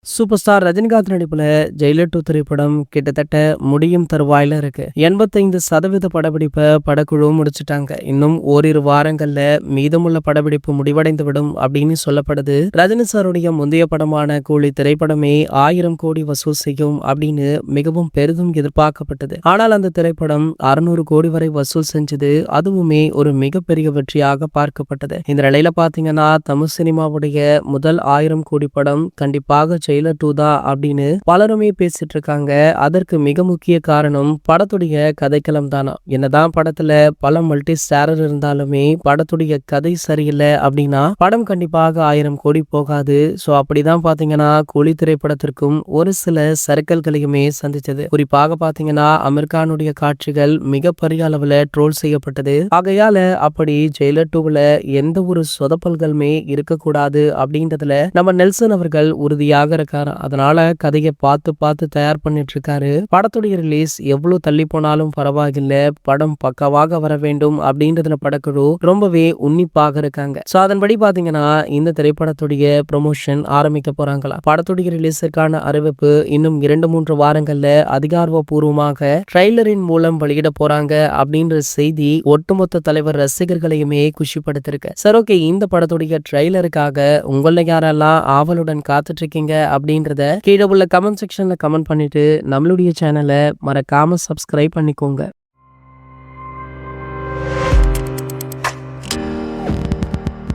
Super star Rajinikanth நடிப்புல Jailer 2 திரைப்படம் கிட்டத்தட்ட முடியும் தருவாயில இருக்கு. 85% படப்பிடிப்பை படக்குழு முடிச்சிட்டாங்க. இன்னும் ஓரிரு வாரங்கள்ல மீதமுள்ள படப்பிடிப்பு முடிவடைந்து விடும் அப்படின்னு சொல்லப்படுது. ரஜினி சாருடைய முந்தைய படமான கூலி திரைப்படமே 1000 கோடி வசூல் செய்யும் அப்படின்னு மிகவும் பெரிதும் எதிர்பார்க்கப்பட்டது. ஆனால் அந்த திரைப்படம் 600 கோடி வரை வசூல் செஞ்சது. அதுவுமே ஒரு மிகப்பெரிய வெற்றியாக பார்க்கப்பட்டது. இந்த நிலையில பாத்தீங்கன்னா தமிழ் சினிமாவுடைய முதல் 1000 கோடி படம் கண்டிப்பாக ஜெயிலர் 2 தான் அப்படின்னு பலருமே பேசிட்டு இருக்காங்க. அதற்கு மிக முக்கிய காரணம் படத்துடைய கதைக்களம் தானா. என்னதான் படத்துல பல மல்டி ஸ்டாரர் இருந்தாலுமே படத்துடைய கதை சரியில்லை அப்படின்னா படம் கண்டிப்பாக 1000 கோடி போகாது. சோ அப்படிதான் பாத்தீங்கன்னா கூலி திரைப்படத்திற்கும் ஒரு சில சறுக்கல்களையுமே சந்திச்சது. குறிப்பாக பாத்தீங்கன்னா அமெரிக்கானுடைய காட்சிகள் மிகப்பெரிய அளவுல ட்ரோல் செய்யப்பட்டது. ஆகையால அப்படி ஜெயிலர் 2ல எந்த ஒரு சொதப்பல்களுமே இருக்கக்கூடாது அப்படின்றதுல நம்ம நெல்சன் அவர்கள் உறுதியாக இருக்காரு. அதனால கதையை பார்த்து தயார் பண்ணிட்டு இருக்காரு. படத்துடைய ரிலீஸ் எவ்வளவு தள்ளி போனாலும் பரவாயில்ல, படம் பக்காவாக வர வேண்டும் அப்படின்றதுல படக்குழு ரொம்பவே உன்னிப்பாக இருக்காங்க. சோ அதன்படி பாத்தீங்கன்னா இந்த திரைப்படத்துடைய ப்ரொமோஷன் ஆரம்பிக்க போறாங்களா. படத்துடைய ரிலீஸுக்கான அறிவிப்பு இன்னும் 2-3 வாரங்கள்ல அதிகாரப்பூர்வமாக ட்ரெய்லரின் மூலம் வெளியிட போறாங்க அப்படின்ற செய்தி ஒட்டுமொத்த தலைவர் ரசிகர்களையுமே குஷிப்படுத்திருக்கு. சரி, ஓகே, இந்த படத்துடைய ட்ரெய்லருக்காக உங்கள யாரெல்லாம் ஆவலுடன் காத்துட்டு இருக்கீங்க அப்படின்றத கீழே உள்ள கமெண்ட் செக்ஷன்ல கமெண்ட் பண்ணிட்டு நம்மளுடைய சேனலை மறக்காம சப்ஸ்கிரைப் பண்ணிக்கோங்க.